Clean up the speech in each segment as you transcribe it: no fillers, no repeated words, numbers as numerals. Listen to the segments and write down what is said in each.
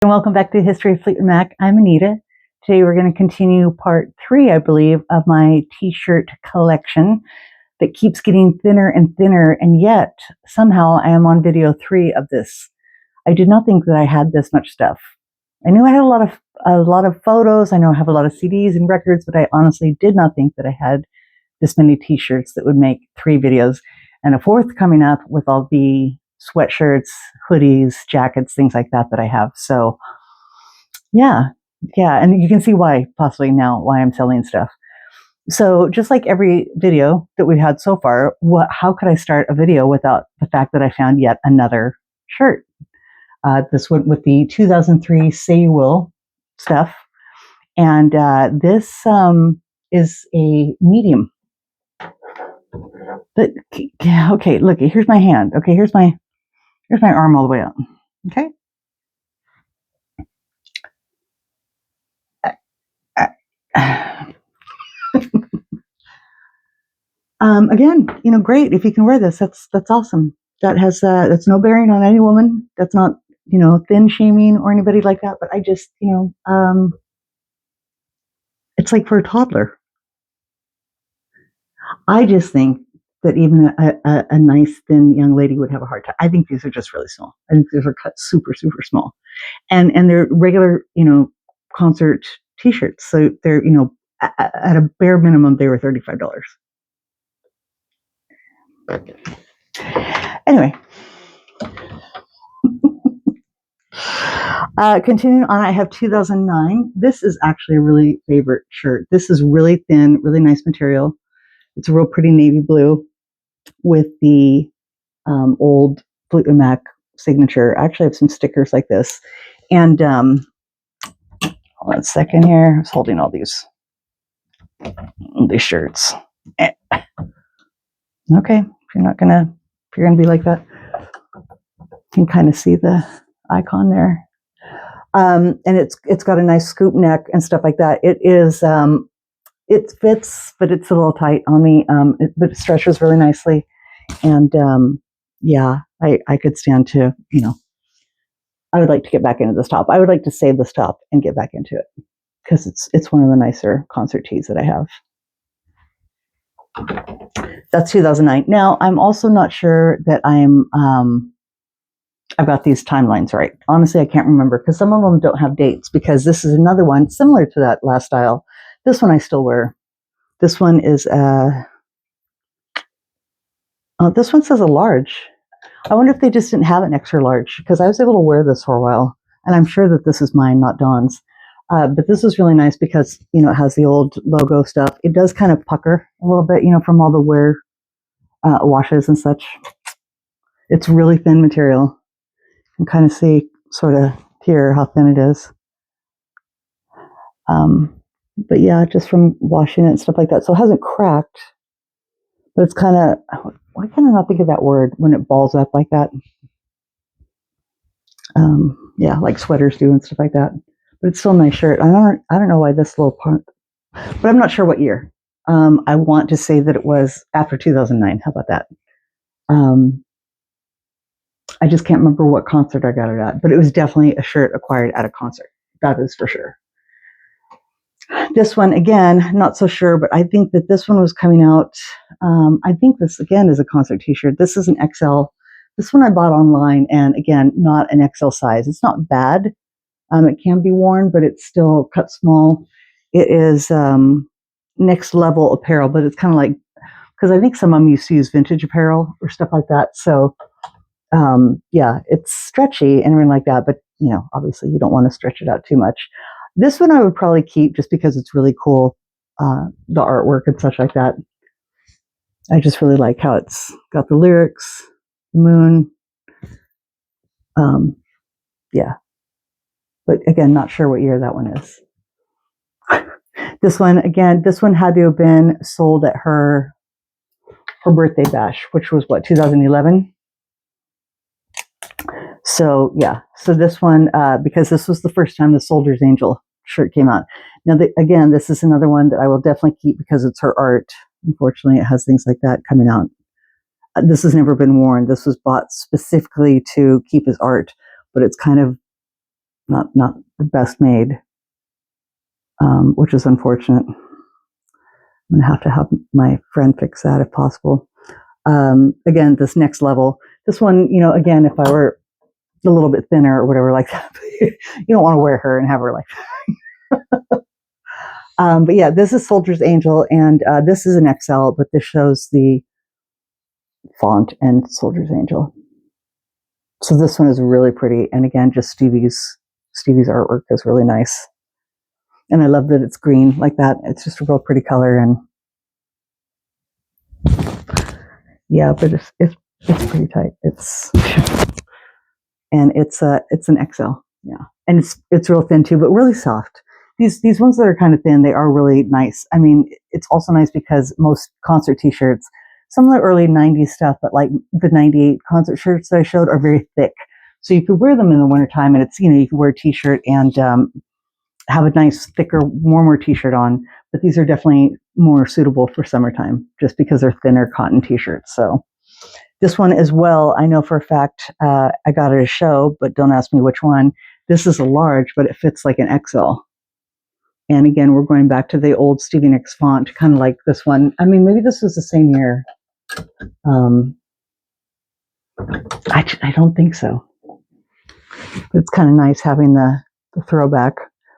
And welcome back to History of Fleetwood Mac. I'm Anita. Today we're going to continue part 3, I believe, of my t-shirt collection that keeps getting thinner and thinner, and yet somehow I am on video 3 of this. I did not think that I had this much stuff. I knew I had a lot of photos. I know I have a lot of CDs and records, but I honestly did not think that I had this many t-shirts that would make 3 videos, and a 4th coming up with all the sweatshirts, hoodies, jackets, things like that I have. So yeah, and you can see why possibly now why I'm selling stuff. So just like every video that we've had so far, how could I start a video without the fact that I found yet another shirt? This went with the 2003 Say You Will stuff, and this is a medium. But okay, look, here's my hand. Okay, here's my arm all the way up. Okay. Again, great if you can wear this. That's awesome. That's no bearing on any woman. That's not thin shaming or anybody like that. But I just it's like for a toddler. I just think that even a nice thin young lady would have a hard time. I think these are just really small. I think these are cut super small, and they're regular concert T-shirts. So they're at a bare minimum they were $35. Anyway, continuing on, I have 2009. This is actually a really favorite shirt. This is really thin, really nice material. It's a real pretty navy blue with the old Fleetwood Mac signature. I actually have some stickers like this. And hold on a second here. I was holding all these shirts. Okay, if you're gonna be like that, you can kind of see the icon there. And it's got a nice scoop neck and stuff like that. It is it fits, but it's a little tight on me. But it stretches really nicely, and yeah, I could stand to I would like to get back into this top. I would like to save this top and get back into it because it's one of the nicer concert tees that I have. That's 2009. Now I'm also not sure that I've got these timelines right. Honestly, I can't remember because some of them don't have dates, because this is another one similar to that last style. This one I still wear. This one is this one says a large. I wonder if they just didn't have an extra large, because I was able to wear this for a while, and I'm sure that this is mine, not Dawn's. But this is really nice because it has the old logo stuff. It does kind of pucker a little bit, from all the wear washes and such. It's really thin material. You can kind of see sort of here how thin it is. But yeah, just from washing it and stuff like that. So it hasn't cracked, but it's kind of, why can I not think of that word when it balls up like that? Yeah, like sweaters do and stuff like that. But it's still a nice shirt. I don't know why this little part, but I'm not sure what year. I want to say that it was after 2009. How about that? I just can't remember what concert I got it at, but it was definitely a shirt acquired at a concert. That is for sure. This one, again, not so sure, but I think that this one was coming out. I think this, again, is a concert t-shirt. This is an XL. This one I bought online, and again, not an XL size. It's not bad. It can be worn, but it's still cut small. It is next level apparel, but it's kind of like, because I think some of them used to use vintage apparel or stuff like that. So yeah, it's stretchy and everything like that, but obviously you don't want to stretch it out too much. This one I would probably keep just because it's really cool, the artwork and such like that. I just really like how it's got the lyrics, the moon. Yeah, but again, not sure what year that one is. This one, again, this one had to have been sold at her birthday bash, which was what, 2011? So yeah, so this one, because this was the first time the Soldier's Angel shirt came out. Now, again, this is another one that I will definitely keep because it's her art. Unfortunately, it has things like that coming out. This has never been worn. This was bought specifically to keep as art, but it's kind of, not the best made, which is unfortunate. I'm going to have my friend fix that if possible. Again, this next level, this one, again, if I were a little bit thinner or whatever like that, you don't want to wear her and have her like that. But yeah, this is Soldier's Angel, and this is an XL, but this shows the font and Soldier's Angel. So this one is really pretty, and again, just Stevie's artwork is really nice, and I love that it's green like that. It's just a real pretty color, and yeah, but it's pretty tight. It's an XL, yeah, and it's real thin too, but really soft. These ones that are kind of thin, they are really nice. I mean, it's also nice because most concert t-shirts, some of the early 90s stuff, but like the 98 concert shirts that I showed are very thick. So you could wear them in the wintertime, and it's, you could wear a t-shirt and have a nice, thicker, warmer t-shirt on. But these are definitely more suitable for summertime just because they're thinner cotton t-shirts. So this one as well, I know for a fact, I got at a show, but don't ask me which one. This is a large, but it fits like an XL. And again, we're going back to the old Stevie Nicks font, kind of like this one. I mean, maybe this was the same year. I don't think so. It's kind of nice having the throwback.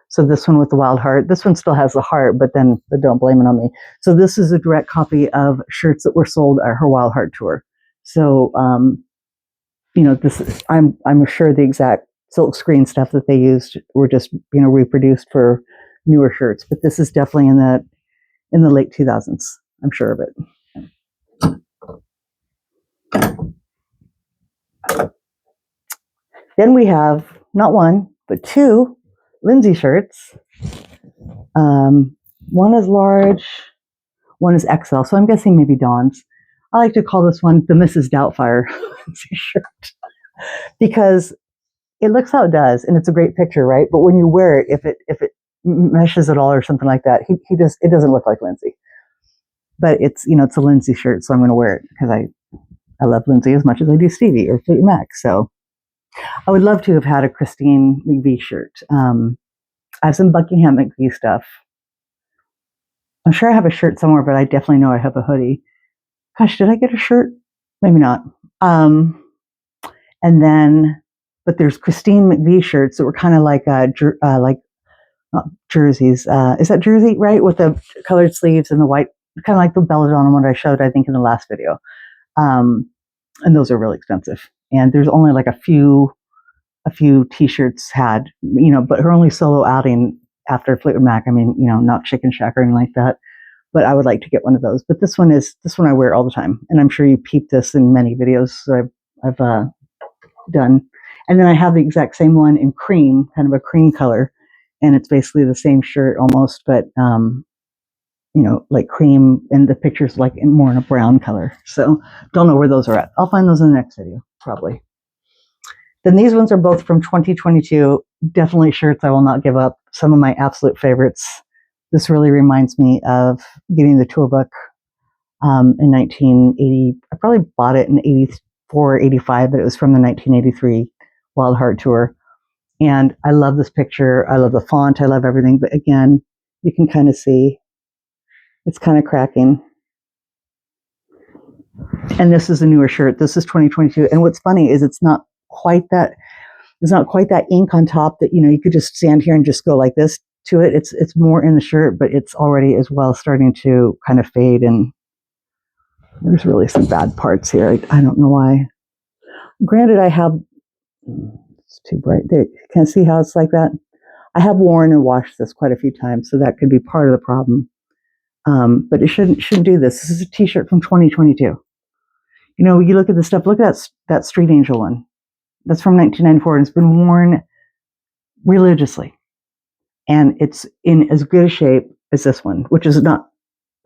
So this one with the wild heart. This one still has the heart, but don't blame it on me. So this is a direct copy of shirts that were sold at her Wild Heart tour. So, this is, I'm sure the exact silk screen stuff that they used were just, reproduced for newer shirts, but this is definitely in the late 2000s. I'm sure of it. Then we have not one, but two Lindsay shirts. One is large, one is XL. So I'm guessing maybe Dawn's. I like to call this one the Mrs. Doubtfire Lindsay shirt because it looks how it does, and it's a great picture, right? But when you wear it, if it meshes at all or something like that, it doesn't look like Lindsay. But it's it's a Lindsay shirt, so I'm going to wear it because I love Lindsay as much as I do Stevie or Fleetwood Mac. So I would love to have had a Christine McVie shirt. I have some Buckingham McVie stuff. I'm sure I have a shirt somewhere, but I definitely know I have a hoodie. Gosh, did I get a shirt? Maybe not. And then, but there's Christine McVie shirts that were kind of like not jerseys. Is that jersey, right? With the colored sleeves and the white, kind of like the belladonna one I showed, I think, in the last video. And those are really expensive. And there's only like a few t-shirts had, but her only solo outing after Fleetwood Mac, I mean, not Chicken Shack or anything like that. But I would like to get one of those. But this one I wear all the time. And I'm sure you peeped this in many videos that I've done. And then I have the exact same one in cream, kind of a cream color. And it's basically the same shirt almost, but, like cream, and the picture's like more in a brown color. So don't know where those are at. I'll find those in the next video, probably. Then these ones are both from 2022. Definitely shirts I will not give up. Some of my absolute favorites. This really reminds me of getting the tour book in 1980. I probably bought it in 84, 85, but it was from the 1983 Wild Heart tour. And I love this picture. I love the font. I love everything. But again, you can kind of see it's kind of cracking. And this is a newer shirt. This is 2022. And what's funny is it's not quite that ink on top that, you could just stand here and just go like this to it. It's more in the shirt, but it's already as well starting to kind of fade. And there's really some bad parts here. I don't know why. Granted, it's too bright. There, can I see how it's like that? I have worn and washed this quite a few times, so that could be part of the problem. But it shouldn't do this. This is a t-shirt from 2022. You look at the stuff, look at that Street Angel one. That's from 1994, and it's been worn religiously. And it's in as good a shape as this one, which is not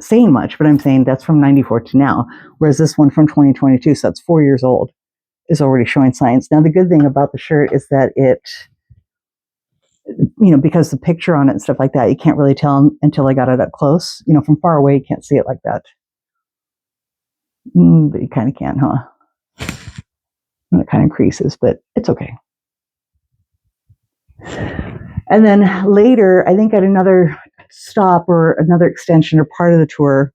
saying much, but I'm saying that's from 94 to now, whereas this one from 2022, so that's 4 years old, is already showing signs. Now, the good thing about the shirt is that it, because the picture on it and stuff like that, you can't really tell until I got it up close. From far away, you can't see it like that. But you kind of can, huh? And it kind of creases, but it's okay. And then later, I think at another stop or another extension or part of the tour,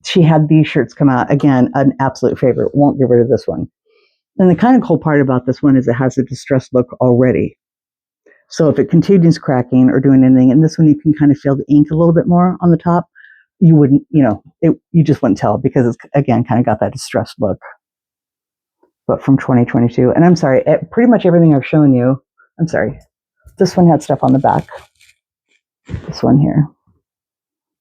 she had these shirts come out. Again, an absolute favorite. Won't get rid of this one. And the kind of cool part about this one is it has a distressed look already. So if it continues cracking or doing anything, and this one you can kind of feel the ink a little bit more on the top, you wouldn't, you just wouldn't tell because it's, again, kind of got that distressed look. But from 2022. And I'm sorry, pretty much everything I've shown you, I'm sorry, this one had stuff on the back. This one here.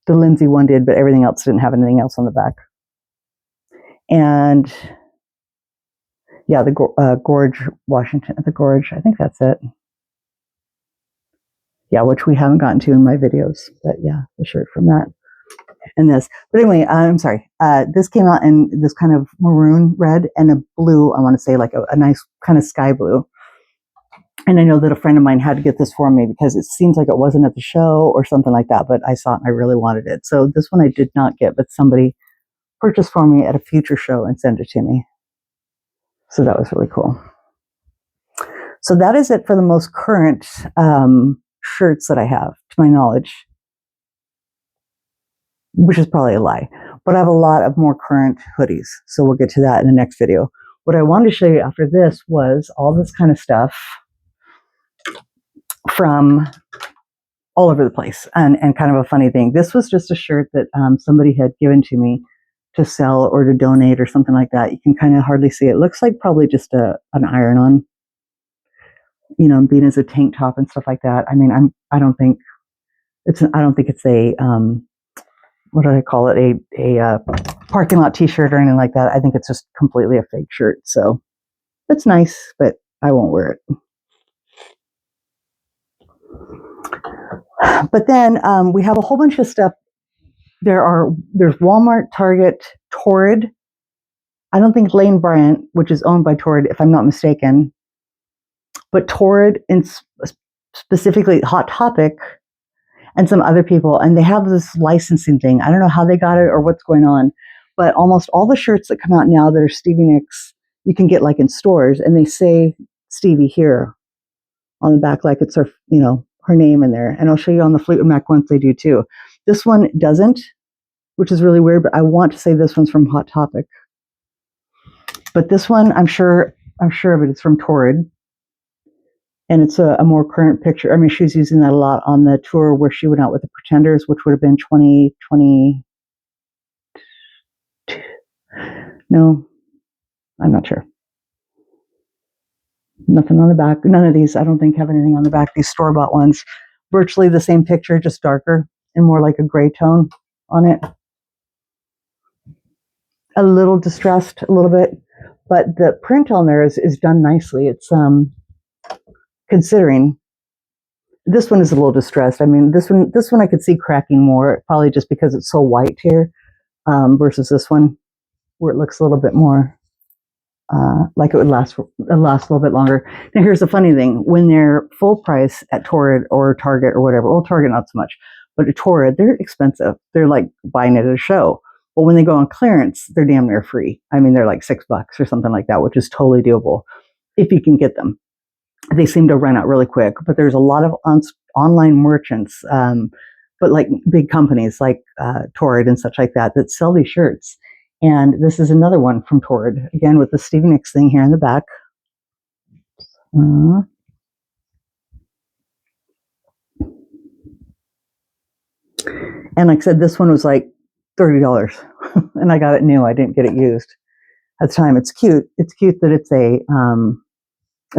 The Lindsay one did, but everything else didn't have anything else on the back. And yeah, the Gorge, Washington, the Gorge, I think that's it. Yeah, which we haven't gotten to in my videos, but yeah, the shirt from that and this. But anyway, I'm sorry. This came out in this kind of maroon red and a blue, I want to say like a nice kind of sky blue. And I know that a friend of mine had to get this for me because it seems like it wasn't at the show or something like that, but I saw it and I really wanted it. So this one I did not get, but somebody purchased for me at a future show and sent it to me. So that was really cool. So that is it for the most current shirts that I have, to my knowledge, which is probably a lie. But I have a lot of more current hoodies. So we'll get to that in the next video. What I wanted to show you after this was all this kind of stuff from all over the place. And kind of a funny thing. This was just a shirt that somebody had given to me to sell or to donate or something like that. You can kind of hardly see it. It looks like probably just an iron-on, being as a tank top and stuff like that. I mean, I don't think it's a what do I call it? A parking lot t-shirt or anything like that. I think it's just completely a fake shirt. So it's nice, but I won't wear it. But then we have a whole bunch of stuff. There's Walmart, Target, Torrid. I don't think Lane Bryant, which is owned by Torrid, if I'm not mistaken, but Torrid and specifically Hot Topic and some other people, and they have this licensing thing. I don't know how they got it or what's going on, but almost all the shirts that come out now that are Stevie Nicks, you can get like in stores, and they say Stevie here on the back, like it's her, her name in there. And I'll show you on the Fleetwood Mac once they do too. This one doesn't, which is really weird, but I want to say this one's from Hot Topic. But this one, I'm sure of it, it's from Torrid. And it's a more current picture. I mean, she's using that a lot on the tour where she went out with the Pretenders, which would have been 2020. No, I'm not sure. Nothing on the back. None of these, I don't think, have anything on the back. These store-bought ones, virtually the same picture, just darker and more like a gray tone on it. A little distressed, a little bit, but the print on there is done nicely. It's considering this one is a little distressed. I mean, this one I could see cracking more, probably just because it's so white here, versus this one where it looks a little bit more like it would last a little bit longer. Now, here's the funny thing: when they're full price at Torrid or Target or whatever, well, Target not so much, but at Torrid they're expensive. They're like buying it at a show. But when they go on clearance, they're damn near free. I mean, they're like $6 or something like that, which is totally doable if you can get them. They seem to run out really quick, but there's a lot of online merchants, but like big companies like Torrid and such like that sell these shirts. And this is another one from Torrid, again with the Stevie Nicks thing here in the back. And like I said, this one was like $30, and I got it new. I didn't get it used at the time. It's cute. It's cute that it's a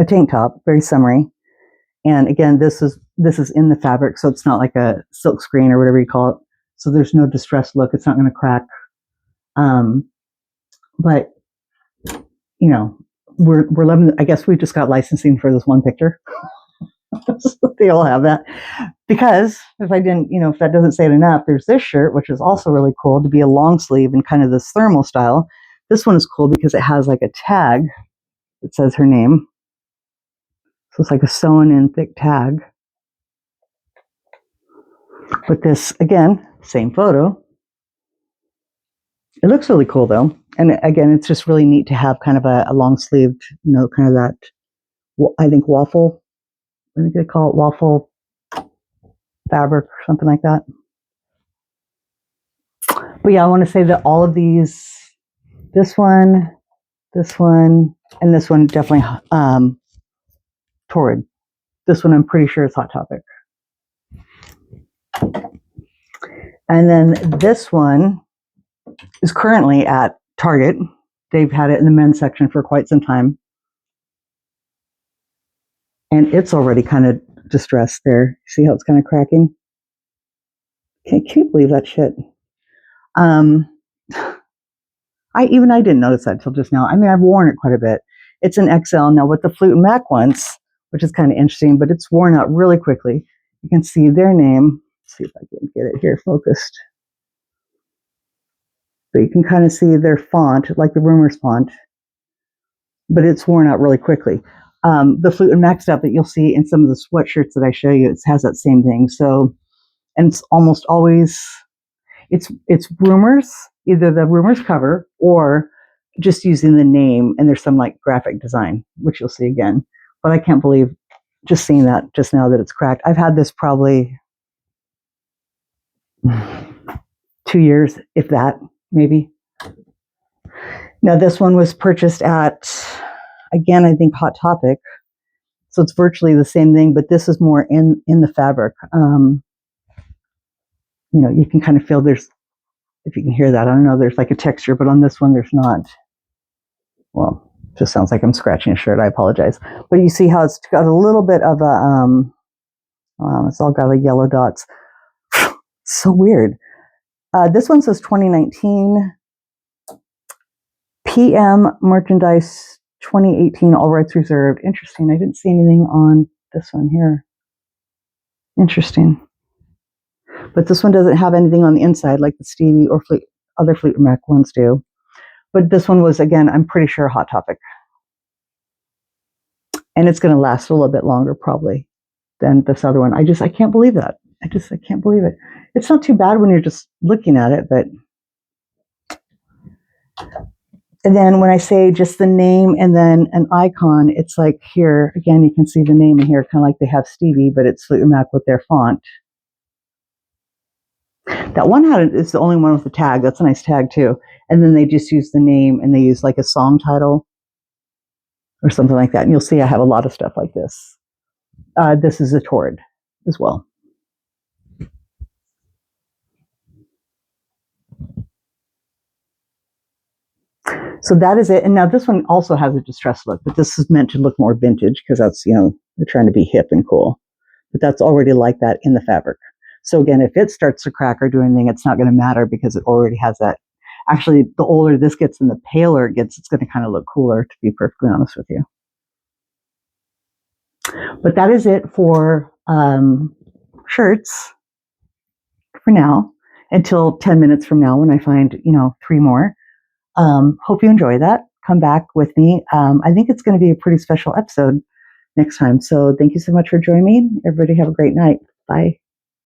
tank top, very summery. And again, this is in the fabric, so it's not like a silk screen or whatever you call it. So there's no distressed look. It's not going to crack. But we're loving. I guess we just got licensing for this one picture. They all have that, because if that doesn't say it enough, there's this shirt, which is also really cool to be a long sleeve and kind of this thermal style. This one is cool because it has like a tag that says her name. So it's like a sewn in thick tag. But this, again, same photo. It looks really cool though. And again, it's just really neat to have kind of a long sleeved, kind of that, I think, waffle, I think they call it waffle fabric or something like that. But yeah, I want to say that all of these, this one, and this one definitely Torrid. This one I'm pretty sure is Hot Topic. And then this one is currently at Target. They've had it in the men's section for quite some time. And it's already kind of distressed there. See how it's kind of cracking? Can't believe that shit. I didn't notice that till just now. I mean, I've worn it quite a bit. It's an XL. Now with the Fleetwood Mac ones, which is kind of interesting, but it's worn out really quickly. You can see their name. Let's see if I can get it here focused. But you can kind of see their font, like the Rumors font, but it's worn out really quickly. The Fleetwood Mac stuff that you'll see in some of the sweatshirts that I show you, it has that same thing. So, and it's almost always, it's Rumors, either the Rumors cover or just using the name, and there's some like graphic design, which you'll see again. But I can't believe just seeing that just now that it's cracked. I've had this probably 2 years, if that, maybe. Now this one was purchased at, again, I think Hot Topic. So it's virtually the same thing, but this is more in the fabric. You know, you can kind of feel there's, if you can hear that, I don't know, there's like a texture, but on this one there's not. Well, just sounds like I'm scratching a shirt. I apologize. But you see how it's got a little bit of a, it's all got like yellow dots. So weird. This one says 2019 PM merchandise 2018, all rights reserved. Interesting. I didn't see anything on this one here. Interesting. But this one doesn't have anything on the inside like the Stevie or other Fleetwood Mac ones do. But this one was, again, I'm pretty sure Hot Topic. And it's going to last a little bit longer probably than this other one. I can't believe that. I can't believe it. It's not too bad when you're just looking at it, but. And then when I say just the name and then an icon, it's like here, again, you can see the name in here, kind of like they have Stevie, but it's Fleetwood Mac with their font. That one is the only one with the tag. That's a nice tag too. And then they just use the name and they use like a song title or something like that. And you'll see I have a lot of stuff like this. This is a Torrid as well. So that is it. And now this one also has a distressed look, but this is meant to look more vintage because that's, you know, they're trying to be hip and cool. But that's already like that in the fabric. So again, if it starts to crack or do anything, it's not going to matter because it already has that. Actually, the older this gets and the paler it gets, it's going to kind of look cooler, to be perfectly honest with you. But that is it for shirts for now, until 10 minutes from now when I find, you know, 3 more. Hope you enjoy that. Come back with me. I think it's going to be a pretty special episode next time. So thank you so much for joining me. Everybody have a great night. Bye.